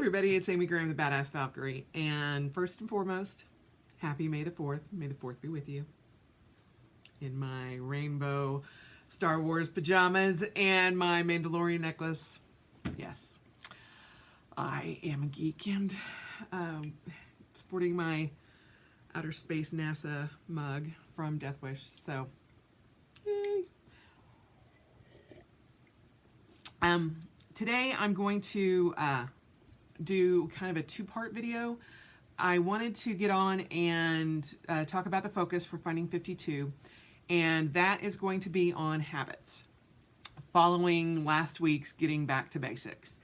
everybody, it's Amy Graham, the Badass Valkyrie, and first and foremost, happy May the 4th. May the 4th be with you. In my rainbow Star Wars pajamas and my Mandalorian necklace. Yes, I am a geek and sporting my Outer Space NASA mug from Death Wish, so yay. Today I'm going to do kind of a two-part video. I wanted to get on and talk about the focus for Finding 52, and that is going to be on habits, following last week's Getting Back to Basics.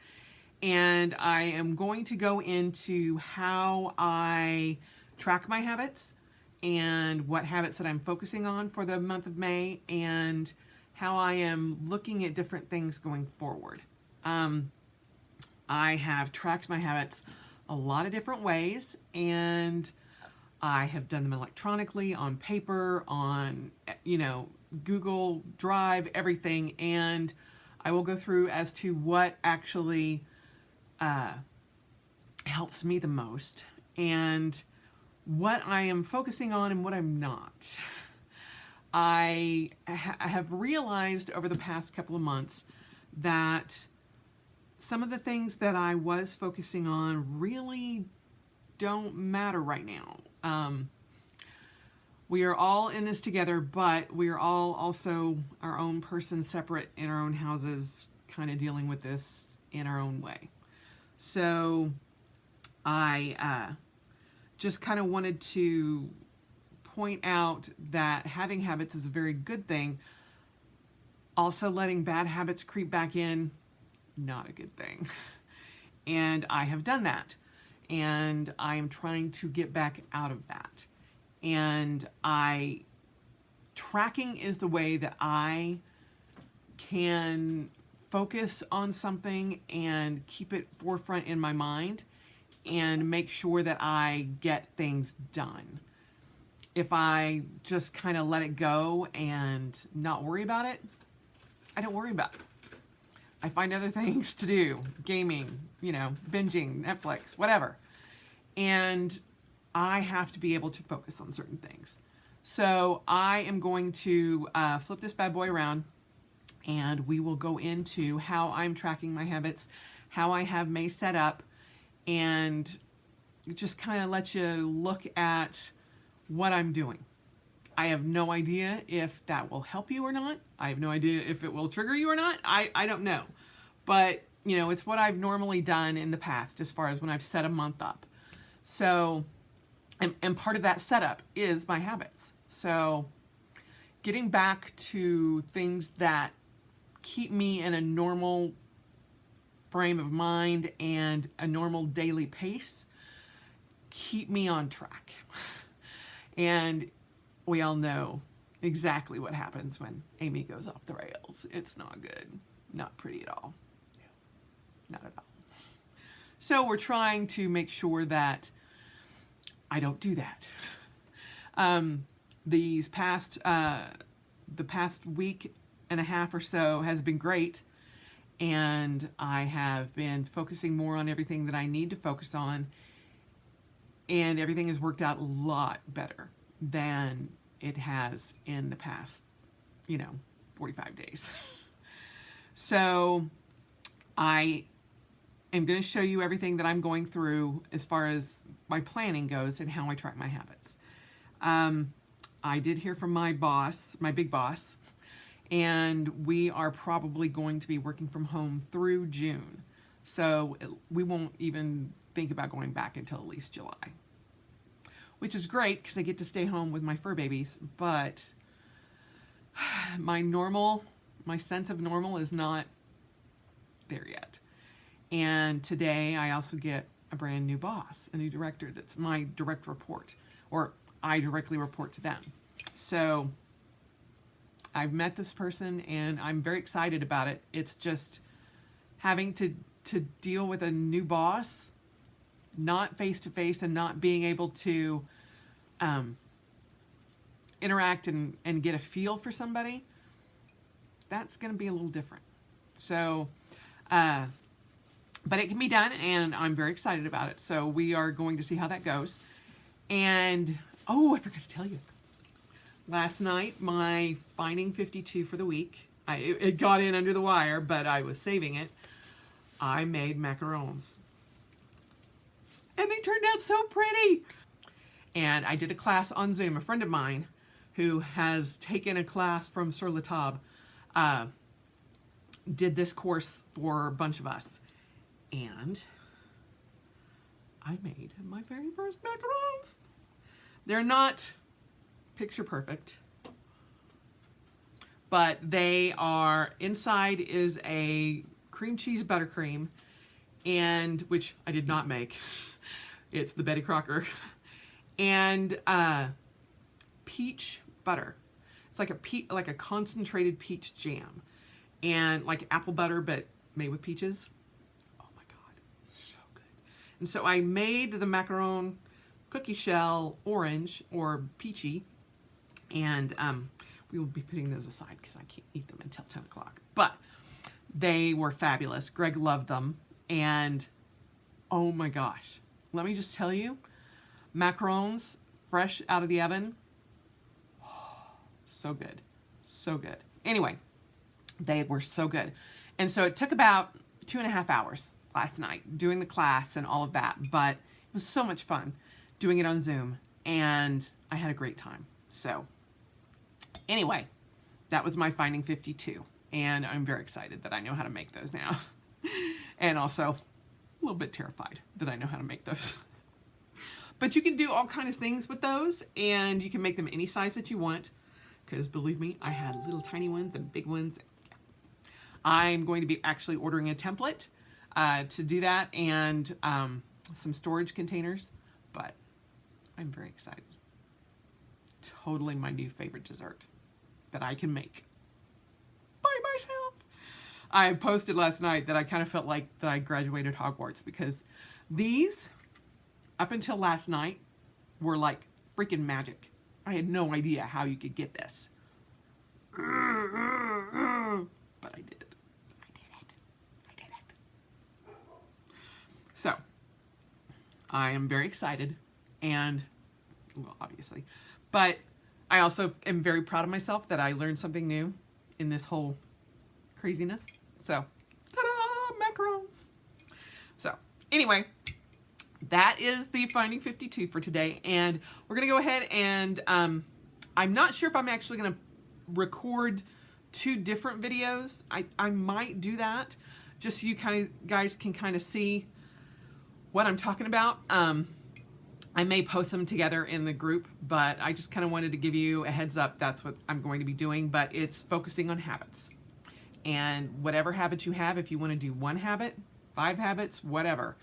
And I am going to go into how I track my habits and what habits that I'm focusing on for the month of May and how I am looking at different things going forward. I have tracked my habits a lot of different ways, and I have done them electronically, on paper, on, Google Drive, everything, and I will go through as to what actually helps me the most and what I am focusing on and what I'm not. I have realized over the past couple of months that some of the things that I was focusing on really don't matter right now. We are all in this together, but we are all also our own person, separate in our own houses, kind of dealing with this in our own way. So I just kind of wanted to point out that having habits is a very good thing. Also, letting bad habits creep back in, not a good thing. And I have done that. And I am trying to get back out of that. And tracking is the way that I can focus on something and keep it forefront in my mind and make sure that I get things done. If I just kind of let it go and not worry about it, I don't worry about it. I find other things to do, gaming, binging, Netflix, whatever. And I have to be able to focus on certain things. So I am going to flip this bad boy around, and we will go into how I'm tracking my habits, how I have May set up, and just kind of let you look at what I'm doing. I have no idea if that will help you or not. I have no idea if it will trigger you or not. I don't know. But, it's what I've normally done in the past as far as when I've set a month up. So, and part of that setup is my habits. So, getting back to things that keep me in a normal frame of mind and a normal daily pace, keep me on track. And we all know exactly what happens when Amy goes off the rails. It's not good. Not pretty at all. Not at all. So we're trying to make sure that I don't do that. The past week and a half or so has been great, and I have been focusing more on everything that I need to focus on, and everything has worked out a lot better than it has in the past, 45 days. So I am going to show you everything that I'm going through as far as my planning goes and how I track my habits. I did hear from my boss, my big boss, and we are probably going to be working from home through June. So we won't even think about going back until at least July. Which is great because I get to stay home with my fur babies, but my sense of normal is not there yet. And today I also get a brand new boss, a new director that's my direct report, or I directly report to them. So I've met this person and I'm very excited about it. It's just having to deal with a new boss, not face to face, and not being able to interact and get a feel for somebody. That's going to be a little different. So But it can be done, and I'm very excited about it. So we are going to see how that goes. And, oh, I forgot to tell you. Last night, my Finding 52 for the week, it got in under the wire, but I was saving it. I made macarons. And they turned out so pretty. And I did a class on Zoom. A friend of mine who has taken a class from Sur La Table did this course for a bunch of us. And I made my very first macarons. They're not picture perfect, but they are, inside is a cream cheese buttercream, and which I did not make. It's the Betty Crocker. And peach butter. It's like a concentrated peach jam. And like apple butter, but made with peaches. Oh my God, so good. And so I made the macaron cookie shell orange or peachy. And we will be putting those aside because I can't eat them until 10 o'clock. But they were fabulous. Greg loved them. And oh my gosh, let me just tell you, macarons fresh out of the oven, oh, so good, so good. Anyway, they were so good. And so it took about 2.5 hours last night doing the class and all of that, but it was so much fun doing it on Zoom, and I had a great time. So anyway, that was my Finding 52, and I'm very excited that I know how to make those now. And also a little bit terrified that I know how to make those. But you can do all kinds of things with those, and you can make them any size that you want, because believe me, I had little tiny ones and big ones. I'm going to be actually ordering a template to do that, and some storage containers, but I'm very excited. Totally my new favorite dessert that I can make by myself. I posted last night that I kind of felt like that I graduated Hogwarts, because these, up until last night, were like freaking magic. I had no idea how you could get this. But I did it. I did it. So, I am very excited, and, well, obviously, but I also am very proud of myself that I learned something new in this whole craziness. So, ta-da, macarons. So, anyway, that is the Finding 52 for today, and we're going to go ahead and, I'm not sure if I'm actually going to record 2 different videos. I might do that, just so you guys can kind of see what I'm talking about. I may post them together in the group, but I just kind of wanted to give you a heads up. That's what I'm going to be doing, but it's focusing on habits. And whatever habits you have, if you want to do 1 habit, 5 habits, whatever,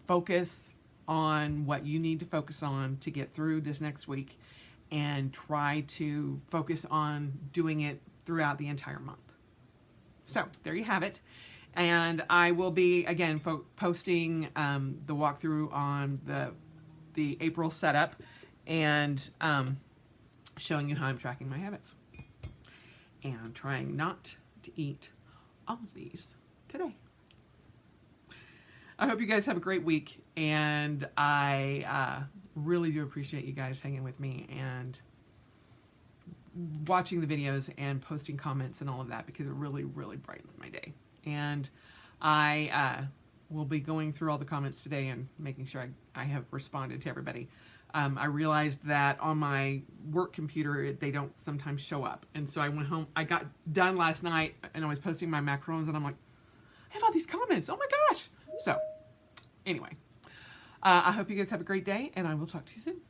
focus on what you need to focus on to get through this next week, and try to focus on doing it throughout the entire month. So there you have it. And I will be, again, posting the walkthrough on the April setup, and showing you how I'm tracking my habits. And I'm trying not to eat all of these today. I hope you guys have a great week, and I really do appreciate you guys hanging with me and watching the videos and posting comments and all of that, because it really, really brightens my day. And I will be going through all the comments today and making sure I have responded to everybody. I realized that on my work computer, they don't sometimes show up. And so I went home, I got done last night, and I was posting my macarons, and I'm like, I have all these comments, oh my gosh. So anyway, I hope you guys have a great day, and I will talk to you soon.